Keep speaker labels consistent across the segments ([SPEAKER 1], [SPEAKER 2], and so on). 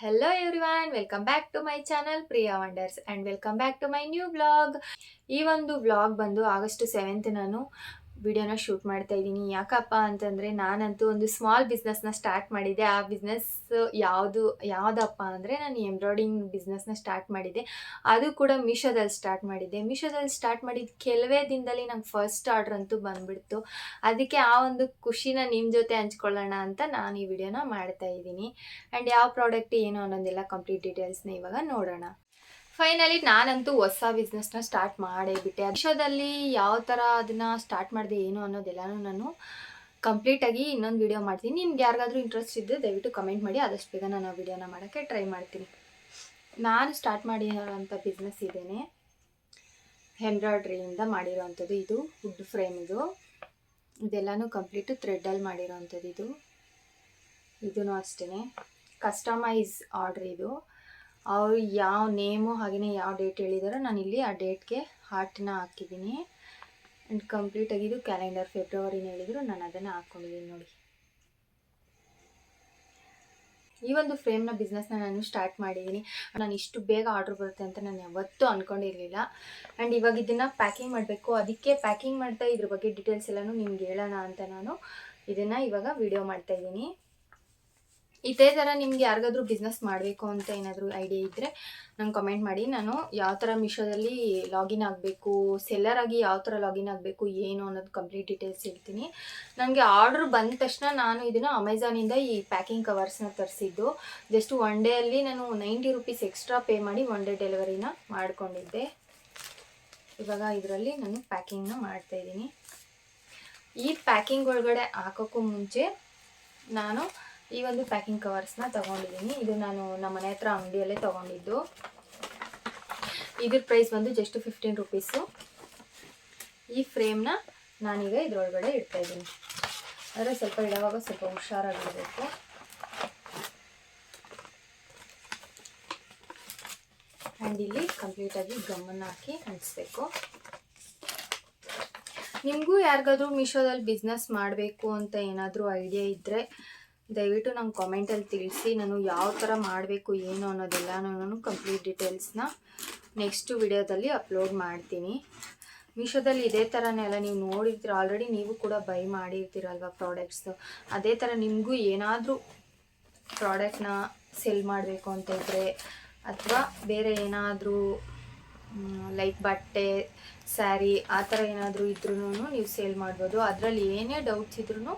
[SPEAKER 1] Hello everyone, welcome back to my channel Priya Wonders and welcome back to my new vlog. ಈ ಒಂದು vlog ಬಂದು August 7th ನಾನು ವಿಡಿಯೋನ shoot ಮಾಡ್ತಾ ಇದ್ದೀನಿ. ಯಾಕಪ್ಪ ಅಂತಂದರೆ ನಾನಂತೂ ಒಂದು ಸ್ಮಾಲ್ ಬಿಸ್ನೆಸ್ನ ಸ್ಟಾರ್ಟ್ ಮಾಡಿದ್ದೆ. ಆ ಬಿಸ್ನೆಸ್ ಯಾವುದಪ್ಪ ಅಂದರೆ ನಾನು ಎಂಬ್ರಾಯ್ಡಿಂಗ್ ಬಿಸ್ನೆಸ್ನ ಸ್ಟಾರ್ಟ್ ಮಾಡಿದ್ದೆ. ಅದು ಕೂಡ ಮೀಶೋದಲ್ಲಿ ಸ್ಟಾರ್ಟ್ ಮಾಡಿದ್ದೆ. ಮೀಶೋದಲ್ಲಿ ಸ್ಟಾರ್ಟ್ ಮಾಡಿದ ಕೆಲವೇ ದಿನದಲ್ಲಿ ನಂಗೆ ಫಸ್ಟ್ ಆರ್ಡ್ರ್ ಅಂತೂ ಬಂದುಬಿಡ್ತು. ಅದಕ್ಕೆ ಆ ಒಂದು ಖುಷಿನ ನಿಮ್ಮ ಜೊತೆ ಹಂಚ್ಕೊಳ್ಳೋಣ ಅಂತ ನಾನು ಈ ವಿಡಿಯೋನ ಮಾಡ್ತಾ ಇದ್ದೀನಿ. ಆ್ಯಂಡ್ ಯಾವ ಪ್ರಾಡಕ್ಟ್ ಏನು ಅನ್ನೋದೆಲ್ಲ ಕಂಪ್ಲೀಟ್ ಡೀಟೇಲ್ಸ್ನ ಇವಾಗ ನೋಡೋಣ. ಫೈನಲಿ ನಾನಂತೂ ಹೊಸ ಬಿಸ್ನೆಸ್ನ ಸ್ಟಾರ್ಟ್ ಮಾಡೇ ಬಿಟ್ಟೆ. ಮೀಶೋದಲ್ಲಿ ಯಾವ ಥರ ಅದನ್ನು ಸ್ಟಾರ್ಟ್ ಮಾಡಿದೆ ಏನು ಅನ್ನೋದೆಲ್ಲನೂ ನಾನು ಕಂಪ್ಲೀಟಾಗಿ ಇನ್ನೊಂದು ವಿಡಿಯೋ ಮಾಡ್ತೀನಿ. ನಿಮ್ಗೆ ಯಾರಿಗಾದ್ರೂ ಇಂಟ್ರೆಸ್ಟ್ ಇದ್ದರೆ ದಯವಿಟ್ಟು ಕಮೆಂಟ್ ಮಾಡಿ, ಆದಷ್ಟು ಬೇಗ ನಾನು ಆ ವಿಡಿಯೋನ ಮಾಡೋಕ್ಕೆ ಟ್ರೈ ಮಾಡ್ತೀನಿ. ನಾನು ಸ್ಟಾರ್ಟ್ ಮಾಡಿರೋಂಥ ಬಿಸ್ನೆಸ್ ಇದೇನೆ, ಎಂಬ್ರಾಯ್ಡ್ರಿಯಿಂದ ಮಾಡಿರೋವಂಥದ್ದು. ಇದು ವುಡ್ ಫ್ರೇಮ್, ಇದೆಲ್ಲನೂ ಕಂಪ್ಲೀಟು ಥ್ರೆಡ್ಡಲ್ಲಿ ಮಾಡಿರೋವಂಥದ್ದು. ಇದೂ ಅಷ್ಟೇ ಕಸ್ಟಮೈಸ್ ಆರ್ಡ್ರ್. ಇದು ಅವರು ಯಾವ ನೇಮು ಹಾಗೆಯೇ ಯಾವ ಡೇಟ್ ಹೇಳಿದಾರೋ ನಾನಿಲ್ಲಿ ಆ ಡೇಟ್ಗೆ ಹಾರ್ಟ್ನ ಹಾಕಿದ್ದೀನಿ. ಆ್ಯಂಡ್ ಕಂಪ್ಲೀಟಾಗಿ ಇದು ಕ್ಯಾಲೆಂಡರ್ ಫೆಬ್ರವರಿನ ಹೇಳಿದ್ರು, ನಾನು ಅದನ್ನು ಹಾಕ್ಕೊಂಡಿದ್ದೀನಿ ನೋಡಿ. ಈ ಒಂದು ಫ್ರೇಮ್ನ ಬಿಸ್ನೆಸ್ನ ನಾನು ಸ್ಟಾರ್ಟ್ ಮಾಡಿದ್ದೀನಿ. ನಾನು ಇಷ್ಟು ಬೇಗ ಆರ್ಡ್ರ್ ಬರುತ್ತೆ ಅಂತ ನಾನು ಯಾವತ್ತೂ ಅಂದ್ಕೊಂಡಿರಲಿಲ್ಲ. ಆ್ಯಂಡ್ ಇವಾಗ ಇದನ್ನು ಪ್ಯಾಕಿಂಗ್ ಮಾಡಬೇಕು. ಅದಕ್ಕೆ ಪ್ಯಾಕಿಂಗ್ ಮಾಡ್ತಾ ಇದ್ರ ಬಗ್ಗೆ ಡೀಟೇಲ್ಸ್ ಎಲ್ಲನೂ ನಿಮ್ಗೆ ಹೇಳೋಣ ಅಂತ ನಾನು ಇದನ್ನು ಇವಾಗ ವಿಡಿಯೋ ಮಾಡ್ತಾಯಿದ್ದೀನಿ. ಇದೇ ಥರ ನಿಮ್ಗೆ ಯಾರಿಗಾದ್ರೂ ಬಿಸ್ನೆಸ್ ಮಾಡಬೇಕು ಅಂತ ಏನಾದರೂ ಐಡಿಯಾ ಇದ್ದರೆ ನಂಗೆ ಕಮೆಂಟ್ ಮಾಡಿ. ನಾನು ಯಾವ ಥರ ಮೀಶೋದಲ್ಲಿ ಲಾಗಿನ್ ಆಗಬೇಕು, ಸೆಲ್ಲರಾಗಿ ಯಾವ ಥರ ಲಾಗಿನ್ ಆಗಬೇಕು ಏನು ಅನ್ನೋದು ಕಂಪ್ಲೀಟ್ ಡೀಟೇಲ್ಸ್ ಹೇಳ್ತೀನಿ. ನನಗೆ ಆರ್ಡ್ರ್ ಬಂದ ತಕ್ಷಣ ನಾನು ಇದನ್ನು ಅಮೆಝಾನಿಂದ ಈ ಪ್ಯಾಕಿಂಗ್ ಕವರ್ಸ್ನ ತರಿಸಿದ್ದು. ಜಸ್ಟ್ ಒನ್ ಡೇಯಲ್ಲಿ ನಾನು 90 ರೂಪೀಸ್ ಎಕ್ಸ್ಟ್ರಾ ಪೇ ಮಾಡಿ ಒನ್ ಡೇ ಡೆಲಿವರಿನ ಮಾಡ್ಕೊಂಡಿದ್ದೆ. ಇವಾಗ ಇದರಲ್ಲಿ ನಾನು ಪ್ಯಾಕಿಂಗ್ನ ಮಾಡ್ತಾಯಿದ್ದೀನಿ. ಈ ಪ್ಯಾಕಿಂಗ್ ಒಳಗಡೆ ಹಾಕೋಕ್ಕೂ ಮುಂಚೆ ನಾನು ಈ ಒಂದು ಪ್ಯಾಕಿಂಗ್ ಕವರ್ಸ್ನ ತೊಗೊಂಡಿದ್ದೀನಿ. ಇದು ನಾನು ನಮ್ಮ ಮನೆ ಹತ್ರ ಅಂಗಡಿಯಲ್ಲೇ ತೊಗೊಂಡಿದ್ದು. ಇದ್ರ ಪ್ರೈಸ್ ಬಂದು ಜಸ್ಟ್ 15 ರೂಪೀಸು. ಈ ಫ್ರೇಮ್ನ ನಾನೀಗ ಇದ್ರೊಳಗಡೆ ಇಡ್ತಾಯಿದ್ದೀನಿ. ಆದರೆ ಸ್ವಲ್ಪ ಇಡುವಾಗ ಸ್ವಲ್ಪ ಹುಷಾರಾಗಿರಬೇಕು. ಆ್ಯಂಡ್ ಇಲ್ಲಿ ಕಂಪ್ಲೀಟಾಗಿ ಗಮ್ಮನ್ನು ಹಾಕಿ ಅಂಟಿಸ್ಬೇಕು. ನಿಮಗೂ ಯಾರಿಗಾದ್ರೂ ಮೀಶೋದಲ್ಲಿ ಬಿಸ್ನೆಸ್ ಮಾಡಬೇಕು ಅಂತ ಏನಾದರೂ ಐಡಿಯಾ ಇದ್ದರೆ ದಯವಿಟ್ಟು ನಂಗೆ ಕಾಮೆಂಟಲ್ಲಿ ತಿಳಿಸಿ. ನಾನು ಯಾವ ಥರ ಮಾಡಬೇಕು ಏನು ಅನ್ನೋದೆಲ್ಲ ನಾನು ಕಂಪ್ಲೀಟ್ ಡೀಟೇಲ್ಸ್ನ ನೆಕ್ಸ್ಟ್ ವಿಡಿಯೋದಲ್ಲಿ ಅಪ್ಲೋಡ್ ಮಾಡ್ತೀನಿ. ಮೀಶೋದಲ್ಲಿ ಇದೇ ಥರನೆಲ್ಲ ನೀವು ನೋಡಿರ್ತೀರ, ಆಲ್ರೆಡಿ ನೀವು ಕೂಡ ಬೈ ಮಾಡಿರ್ತೀರಲ್ವ ಪ್ರಾಡಕ್ಟ್ಸು. ಅದೇ ಥರ ನಿಮಗೂ ಏನಾದರೂ ಪ್ರಾಡಕ್ಟ್ನ ಸೆಲ್ ಮಾಡಬೇಕು ಅಂತ ಇದ್ದರೆ ಅಥವಾ ಬೇರೆ ಏನಾದರೂ ಲೈಕ್ ಬಟ್ಟೆ, ಸ್ಯಾರಿ ಆ ಥರ ಏನಾದರೂ ಇದ್ರೂ ನೀವು ಸೇಲ್ ಮಾಡ್ಬೋದು. ಅದರಲ್ಲಿ ಏನೇ ಡೌಟ್ಸ್ ಇದ್ರೂ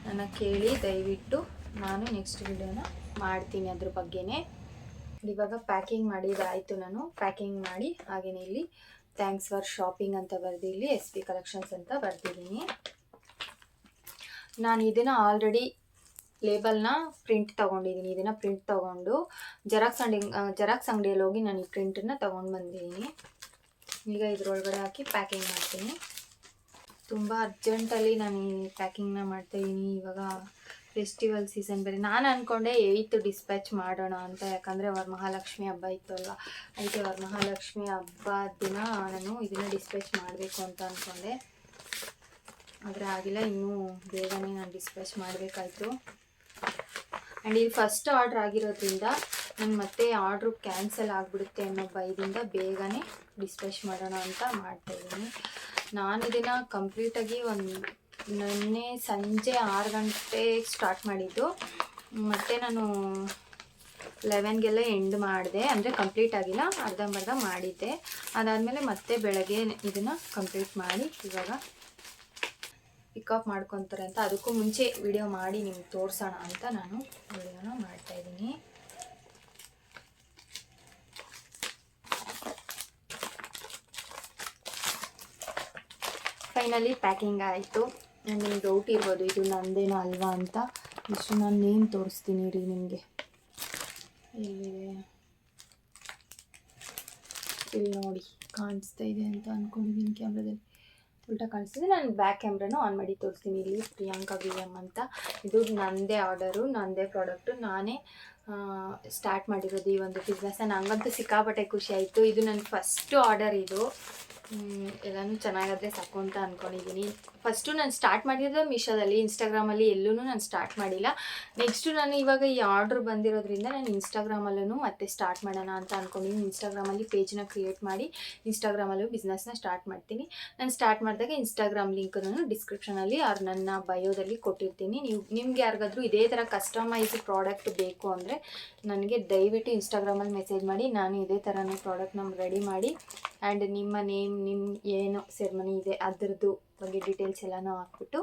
[SPEAKER 1] ನನ್ನ ಕೇಳಿ, ದಯವಿಟ್ಟು ನಾನು ನೆಕ್ಸ್ಟ್ ವಿಡಿಯೋನ ಮಾಡ್ತೀನಿ ಅದ್ರ ಬಗ್ಗೆನೇ. ಇವಾಗ ಪ್ಯಾಕಿಂಗ್ ಮಾಡಿದಾಯಿತು. ನಾನು ಪ್ಯಾಕಿಂಗ್ ಮಾಡಿ ಹಾಗೆಯೇ ಇಲ್ಲಿ ಥ್ಯಾಂಕ್ಸ್ ಫಾರ್ ಶಾಪಿಂಗ್ ಅಂತ ಬರೆದು ಇಲ್ಲಿ SP ಕಲೆಕ್ಷನ್ಸ್ ಅಂತ ಬರೆದಿದ್ದೀನಿ. ನಾನು ಇದನ್ನು ಆಲ್ರೆಡಿ ಲೇಬಲ್ನ ಪ್ರಿಂಟ್ ತೊಗೊಂಡಿದ್ದೀನಿ. ಇದನ್ನು ಪ್ರಿಂಟ್ ತೊಗೊಂಡು ಜೆರಾಕ್ಸ್ ಅಂಗಡಿಯಲ್ಲಿ ಹೋಗಿ ನಾನು ಈ ಪ್ರಿಂಟನ್ನು ತೊಗೊಂಡು ಬಂದಿದ್ದೀನಿ. ಈಗ ಇದ್ರೊಳಗಡೆ ಹಾಕಿ ಪ್ಯಾಕಿಂಗ್ ಮಾಡ್ತೀನಿ. ತುಂಬ ಅರ್ಜೆಂಟಲ್ಲಿ ನಾನು ಈ ಪ್ಯಾಕಿಂಗ್ನ ಮಾಡ್ತಾಯಿದ್ದೀನಿ. ಇವಾಗ ಫೆಸ್ಟಿವಲ್ ಸೀಸನ್ ಬೇರೆ. ನಾನು ಅಂದ್ಕೊಂಡೆ 8th ಡಿಸ್ಪ್ಯಾಚ್ ಮಾಡೋಣ ಅಂತ, ಯಾಕಂದರೆ ವರಮಹಾಲಕ್ಷ್ಮಿ ಹಬ್ಬ ಇತ್ತು ಅಲ್ವ. ಅದಕ್ಕೆ ವರಮಹಾಲಕ್ಷ್ಮಿ ಹಬ್ಬದ ದಿನ ನಾನು ಇದನ್ನು ಡಿಸ್ಪ್ಯಾಚ್ ಮಾಡಬೇಕು ಅಂತ ಅಂದ್ಕೊಂಡೆ. ಆದರೆ ಆಗಿಲ್ಲ, ಇನ್ನೂ ಬೇಗನೆ ನಾನು ಡಿಸ್ಪ್ಯಾಚ್ ಮಾಡಬೇಕಾಯ್ತು. ಆ್ಯಂಡ್ ಇದು ಫಸ್ಟ್ ಆರ್ಡ್ರ್ ಆಗಿರೋದ್ರಿಂದ ನಾನು ಮತ್ತೆ ಆರ್ಡ್ರು ಕ್ಯಾನ್ಸಲ್ ಆಗಿಬಿಡುತ್ತೆ ಅನ್ನೋ ಭಯದಿಂದ ಬೇಗನೆ ಡಿಸ್ಪ್ಯಾಚ್ ಮಾಡೋಣ ಅಂತ ಮಾಡ್ತಾಯಿದ್ದೀನಿ. ನಾನು ಇದನ್ನು ಕಂಪ್ಲೀಟಾಗಿ ನಿನ್ನೆ ಸಂಜೆ 6 ಗಂಟೆಗೆ ಸ್ಟಾರ್ಟ್ ಮಾಡಿದ್ದು. ಮತ್ತು ನಾನು 11ಗೆಲ್ಲ ಎಂಡ್ ಮಾಡಿದೆ, ಅಂದರೆ ಕಂಪ್ಲೀಟ್ ಆಗಿಲ್ಲ, ಅರ್ಧಂಬರ್ಧ ಮಾಡಿದ್ದೆ. ಅದಾದಮೇಲೆ ಮತ್ತೆ ಬೆಳಗ್ಗೆ ಇದನ್ನು ಕಂಪ್ಲೀಟ್ ಮಾಡಿ ಇವಾಗ ಪಿಕಪ್ ಮಾಡ್ಕೊತಾರೆ ಅಂತ ಅದಕ್ಕೂ ಮುಂಚೆ ವಿಡಿಯೋ ಮಾಡಿ ನಿಮ್ಗೆ ತೋರಿಸೋಣ ಅಂತ ನಾನು ವಿಡಿಯೋನ ಮಾಡ್ತಾಯಿದ್ದೀನಿ. ಫೈನಲಿ ಪ್ಯಾಕಿಂಗ್ ಆಯಿತು. ನಿಮ್ಗೆ ಡೌಟ್ ಇರ್ಬೋದು ಇದು ನಂದೇನೋ ಅಲ್ವಾ ಅಂತ. ಇಷ್ಟು ನಾನು ನೇಮ್ ತೋರಿಸ್ತೀನಿ ರೀ ನಿಮಗೆ. ಇಲ್ಲಿದೆ, ಇಲ್ಲಿ ನೋಡಿ ಕಾಣಿಸ್ತಾ ಇದೆ ಅಂತ ಅಂದ್ಕೊಂಡಿದ್ದೀನಿ. ಕ್ಯಾಮ್ರಾದಲ್ಲಿ ಉಲ್ಟಾ ಕಾಣಿಸ್ತಿದೆ. ನಾನು ಬ್ಯಾಕ್ ಕ್ಯಾಮ್ರಾನು ಆನ್ ಮಾಡಿ ತೋರಿಸ್ತೀನಿ. ಇಲ್ಲಿ ಪ್ರಿಯಾಂಕಾ VM ಅಂತ. ಇದು ನನ್ನದೇ ಆರ್ಡರು, ನನ್ನದೇ ಪ್ರಾಡಕ್ಟು, ನಾನೇ ಸ್ಟಾರ್ಟ್ ಮಾಡಿರೋದು ಈ ಒಂದು ಬಿಸ್ನೆಸ್ನ. ನನಗಂತೂ ಸಿಕ್ಕಾಪಟ್ಟೆ ಖುಷಿ ಆಯಿತು. ಇದು ನನ್ನ ಫಸ್ಟು ಆರ್ಡರ್. ಇದು ಎಲ್ಲನೂ ಚೆನ್ನಾಗಾದರೆ ಸಾಕು ಅಂತ ಅಂದ್ಕೊಂಡಿದ್ದೀನಿ. ಫಸ್ಟು ನಾನು ಸ್ಟಾರ್ಟ್ ಮಾಡಿರೋದು ಮೀಶೋದಲ್ಲಿ, ಇನ್ಸ್ಟಾಗ್ರಾಮಲ್ಲಿ ಎಲ್ಲೂ ನಾನು ಸ್ಟಾರ್ಟ್ ಮಾಡಿಲ್ಲ. ನೆಕ್ಸ್ಟು ನಾನು ಇವಾಗ ಈ ಆರ್ಡ್ರ್ ಬಂದಿರೋದ್ರಿಂದ ನಾನು ಇನ್ಸ್ಟಾಗ್ರಾಮಲ್ಲೂ ಮತ್ತೆ ಸ್ಟಾರ್ಟ್ ಮಾಡೋಣ ಅಂತ ಅಂದ್ಕೊಂಡಿದ್ದೀನಿ. ಇನ್ಸ್ಟಾಗ್ರಾಮಲ್ಲಿ ಪೇಜ್ನ ಕ್ರಿಯೇಟ್ ಮಾಡಿ ಇನ್ಸ್ಟಾಗ್ರಾಮಲ್ಲೂ ಬಿಸ್ನೆಸ್ನ ಸ್ಟಾರ್ಟ್ ಮಾಡ್ತೀನಿ. ನಾನು ಸ್ಟಾರ್ಟ್ ಮಾಡಿದಾಗ ಇನ್ಸ್ಟಾಗ್ರಾಮ್ ಲಿಂಕ್ ನಾನು ಡಿಸ್ಕ್ರಿಪ್ಷನಲ್ಲಿ ಅವ್ರು ನನ್ನ ಬಯೋದಲ್ಲಿ ಕೊಟ್ಟಿರ್ತೀನಿ. ನಿಮ್ಗೆ ಯಾರಿಗಾದ್ರೂ ಇದೇ ಥರ ಕಸ್ಟಮೈಸ್ ಪ್ರಾಡಕ್ಟ್ ಬೇಕು ಅಂದರೆ ನನಗೆ ದಯವಿಟ್ಟು ಇನ್ಸ್ಟಾಗ್ರಾಮಲ್ಲಿ ಮೆಸೇಜ್ ಮಾಡಿ. ನಾನು ಇದೇ ಥರನೇ ಪ್ರಾಡಕ್ಟ್ನ ರೆಡಿ ಮಾಡಿ ಆ್ಯಂಡ್ ನಿಮ್ಮ ನೇಮ್, ನಿಮ್ಮ ಏನು ಸೆರೆಮನಿ ಇದೆ ಅದರದ್ದು ಬಗ್ಗೆ ಡೀಟೇಲ್ಸ್ ಎಲ್ಲನೂ ಹಾಕ್ಬಿಟ್ಟು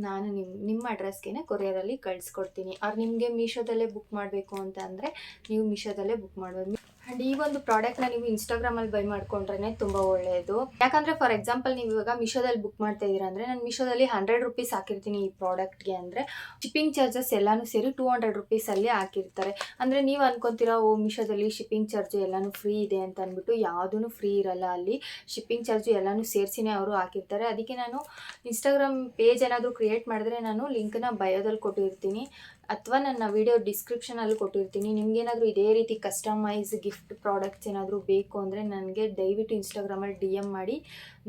[SPEAKER 1] ನಾನು ನಿಮ್ಮ ಅಡ್ರೆಸ್ಗೆ ಕೊರಿಯರಲ್ಲಿ ಕಳಿಸ್ಕೊಡ್ತೀನಿ. ಅವ್ರು ನಿಮಗೆ ಮೀಶೋದಲ್ಲೇ ಬುಕ್ ಮಾಡಬೇಕು ಅಂತ ಅಂದರೆ ನೀವು ಮೀಶೋದಲ್ಲೇ ಬುಕ್ ಮಾಡ್ಬೋದು. ಆ್ಯಂಡ್ ಈ ಒಂದು ಪ್ರಾಡಕ್ಟ್ನ ನೀವು ಇನ್ಸ್ಟಾಗ್ರಾಮಲ್ಲಿ ಬೈ ಮಾಡ್ಕೊಂಡ್ರೆ ತುಂಬ ಒಳ್ಳೆಯದು. ಯಾಕಂದರೆ ಫಾರ್ ಎಕ್ಸಾಂಪಲ್ ನೀವು ಇವಾಗ ಮೀಶೋದಲ್ಲಿ ಬುಕ್ ಮಾಡ್ತಾ ಇದ್ದೀರಾ ಅಂದರೆ ನಾನು ಮೀಶೋದಲ್ಲಿ 100 ರೂಪೀಸ್ ಹಾಕಿರ್ತೀನಿ ಈ ಪ್ರಾಡಕ್ಟ್ಗೆ ಅಂದರೆ ಶಿಪ್ಪಿಂಗ್ ಚಾರ್ಜಸ್ ಎಲ್ಲನೂ ಸೇರಿ 200 ರೂಪೀಸಲ್ಲಿ ಹಾಕಿರ್ತಾರೆ. ಅಂದರೆ ನೀವು ಅನ್ಕೊತೀರಾ ಮೀಶೋದಲ್ಲಿ ಶಿಪ್ಪಿಂಗ್ ಚಾರ್ಜು ಎಲ್ಲನೂ ಫ್ರೀ ಇದೆ ಅಂತ ಅಂದ್ಬಿಟ್ಟು. ಯಾವುದೂ ಫ್ರೀ ಇರಲ್ಲ, ಅಲ್ಲಿ ಶಿಪ್ಪಿಂಗ್ ಚಾರ್ಜು ಎಲ್ಲನೂ ಸೇರಿಸಿನೇ ಅವರು ಹಾಕಿರ್ತಾರೆ. ಅದಕ್ಕೆ ನಾನು ಇನ್ಸ್ಟಾಗ್ರಾಮ್ ಪೇಜ್ ಏನಾದರೂ ಕ್ರಿಯೇಟ್ ಮಾಡಿದ್ರೆ ನಾನು ಲಿಂಕ್ನ ಬಯೋದಲ್ಲಿ ಕೊಟ್ಟಿರ್ತೀನಿ ಅಥವಾ ನನ್ನ ವಿಡಿಯೋ ಡಿಸ್ಕ್ರಿಪ್ಷನಲ್ಲಿ ಕೊಟ್ಟಿರ್ತೀನಿ. ನಿಮಗೇನಾದರೂ ಇದೇ ರೀತಿ ಕಸ್ಟಮೈಸ್ ಗಿಫ್ಟ್ ಪ್ರಾಡಕ್ಟ್ಸ್ ಏನಾದರೂ ಬೇಕು ಅಂದರೆ ನನಗೆ ದಯವಿಟ್ಟು ಇನ್ಸ್ಟಾಗ್ರಾಮಲ್ಲಿ DM ಮಾಡಿ.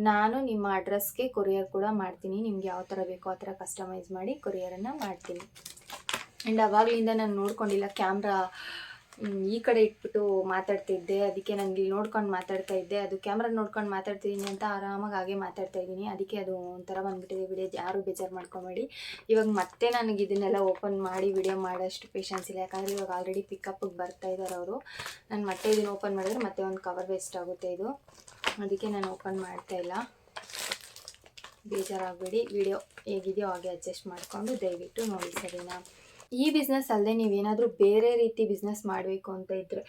[SPEAKER 1] ನಾನು ನಿಮ್ಮ ಅಡ್ರೆಸ್ಗೆ ಕೊರಿಯರ್ ಕೂಡ ಮಾಡ್ತೀನಿ. ನಿಮ್ಗೆ ಯಾವ ಥರ ಬೇಕೋ ಆ ಥರ ಕಸ್ಟಮೈಸ್ ಮಾಡಿ ಕೊರಿಯರನ್ನು ಮಾಡ್ತೀನಿ. ಆ್ಯಂಡ್ ಆವಾಗಲಿಂದ ನಾನು ನೋಡ್ಕೊಂಡಿಲ್ಲ, ಕ್ಯಾಮ್ರಾ ಈ ಕಡೆ ಇಟ್ಬಿಟ್ಟು ಮಾತಾಡ್ತಿದ್ದೆ. ಅದಕ್ಕೆ ನನಗೆ ಇಲ್ಲಿ ನೋಡ್ಕೊಂಡು ಮಾತಾಡ್ತಾ ಇದ್ದೆ. ಅದು ಕ್ಯಾಮ್ರಾ ನೋಡ್ಕೊಂಡು ಮಾತಾಡ್ತಿದ್ದೀನಿ ಅಂತ ಆರಾಮಾಗಿ ಹಾಗೆ ಮಾತಾಡ್ತಾ ಇದ್ದೀನಿ. ಅದಕ್ಕೆ ಅದು ಒಂಥರ ಬಂದುಬಿಟ್ಟಿದೆ ವಿಡಿಯೋ. ಯಾರೂ ಬೇಜಾರು ಮಾಡ್ಕೊಬೇಡಿ. ಇವಾಗ ಮತ್ತೆ ನನಗೆ ಇದನ್ನೆಲ್ಲ ಓಪನ್ ಮಾಡಿ ವಿಡಿಯೋ ಮಾಡೋಷ್ಟು ಪೇಷನ್ಸ್ ಇಲ್ಲ. ಯಾಕಂದರೆ ಇವಾಗ ಆಲ್ರೆಡಿ ಪಿಕಪ್ಪಿಗೆ ಬರ್ತಾ ಇದ್ದಾರೆ ಅವರು. ನಾನು ಮತ್ತೆ ಇದನ್ನು ಓಪನ್ ಮಾಡಿದ್ರೆ ಮತ್ತೆ ಒಂದು ಕವರ್ ವೇಸ್ಟ್ ಆಗುತ್ತೆ ಇದು. ಅದಕ್ಕೆ ನಾನು ಓಪನ್ ಮಾಡ್ತಾಯಿಲ್ಲ, ಬೇಜಾರಾಗಬೇಡಿ. ವಿಡಿಯೋ ಹೇಗಿದೆಯೋ ಹಾಗೆ ಅಡ್ಜಸ್ಟ್ ಮಾಡಿಕೊಂಡು ದಯವಿಟ್ಟು ನೋಡಿ ಸರಿನಾ. ಈ ಬಿಸ್ನೆಸ್ ಅಲ್ಲದೆ ನೀವೇನಾದರೂ ಬೇರೆ ರೀತಿ ಬಿಸ್ನೆಸ್ ಮಾಡಬೇಕು ಅಂತ ಇದ್ದರೆ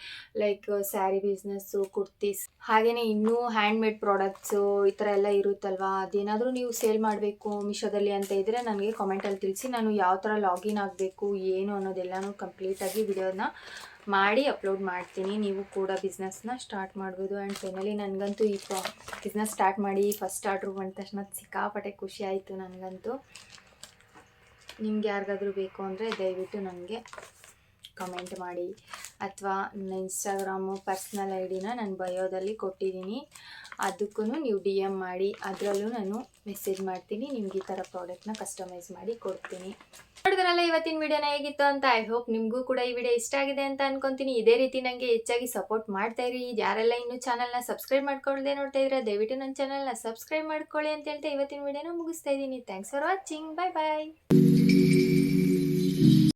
[SPEAKER 1] ಲೈಕ್ ಸ್ಯಾರಿ ಬಿಸ್ನೆಸ್ಸು, ಕುರ್ತೀಸ್, ಹಾಗೆಯೇ ಇನ್ನೂ ಹ್ಯಾಂಡ್ಮೇಡ್ ಪ್ರಾಡಕ್ಟ್ಸು ಈ ಥರ ಎಲ್ಲ ಇರುತ್ತಲ್ವ, ಅದೇನಾದರೂ ನೀವು ಸೇಲ್ ಮಾಡಬೇಕು ಮೀಶೋದಲ್ಲಿ ಅಂತ ಇದ್ದರೆ ನನಗೆ ಕಾಮೆಂಟಲ್ಲಿ ತಿಳಿಸಿ. ನಾನು ಯಾವ ಥರ ಲಾಗಿನ್ ಆಗಬೇಕು ಏನು ಅನ್ನೋದೆಲ್ಲನೂ ಕಂಪ್ಲೀಟಾಗಿ ವಿಡಿಯೋನ ಮಾಡಿ ಅಪ್ಲೋಡ್ ಮಾಡ್ತೀನಿ. ನೀವು ಕೂಡ ಬಿಸ್ನೆಸ್ನ ಸ್ಟಾರ್ಟ್ ಮಾಡ್ಬೋದು. ಆ್ಯಂಡ್ ಫೈನಲಿ ನನಗಂತೂ ಈ ಬಿಸ್ನೆಸ್ ಸ್ಟಾರ್ಟ್ ಮಾಡಿ ಫಸ್ಟ್ ಆರ್ಡ್ರ್ ಬಂದ ತಕ್ಷಣ ಸಿಕ್ಕಾಪಟ್ಟೆ ಖುಷಿ ಆಯಿತು ನನಗಂತೂ. ನಿಮ್ಗೆ ಯಾರಿಗಾದ್ರೂ ಬೇಕು ಅಂದರೆ ದಯವಿಟ್ಟು ನನಗೆ ಕಮೆಂಟ್ ಮಾಡಿ ಅಥವಾ ನನ್ನ ಇನ್ಸ್ಟಾಗ್ರಾಮು ಪರ್ಸ್ನಲ್ ಐಡಿನ ನಾನು ಬಯೋದಲ್ಲಿ ಕೊಟ್ಟಿದ್ದೀನಿ, ಅದಕ್ಕೂ ನೀವು DM ಮಾಡಿ. ಅದರಲ್ಲೂ ನಾನು ಮೆಸೇಜ್ ಮಾಡ್ತೀನಿ. ನಿಮ್ಗೆ ಈ ಥರ ಪ್ರಾಡಕ್ಟ್ನ ಕಸ್ಟಮೈಸ್ ಮಾಡಿ ಕೊಡ್ತೀನಿ. ನೋಡಿದ್ರಲ್ಲ ಇವತ್ತಿನ ವಿಡಿಯೋನ ಹೇಗಿತ್ತು ಅಂತ. ಐ ಹೋಪ್ ನಿಮಗೂ ಕೂಡ ಈ ವಿಡಿಯೋ ಇಷ್ಟ ಆಗಿದೆ ಅಂತ ಅನ್ಕೊತೀನಿ. ಇದೇ ರೀತಿ ನನಗೆ ಹೆಚ್ಚಾಗಿ ಸಪೋರ್ಟ್ ಮಾಡ್ತಾ ಇರಿ. ಯಾರೆಲ್ಲ ಇನ್ನೂ ಚಾನಲ್ನ ಸಬ್ಸ್ಕ್ರೈಬ್ ಮಾಡ್ಕೊಳ್ಳದೆ ನೋಡ್ತಾ ಇದ್ರೆ ದಯವಿಟ್ಟು ನನ್ನ ಚಾನಲ್ನ ಸಬ್ಸ್ಕ್ರೈಬ್ ಮಾಡ್ಕೊಳ್ಳಿ ಅಂತ ಹೇಳ್ತಾ ಇವತ್ತಿನ ವಿಡಿಯೋನ ಮುಗಿಸ್ತಾ ಇದ್ದೀನಿ. Thanks for watching. Bye bye.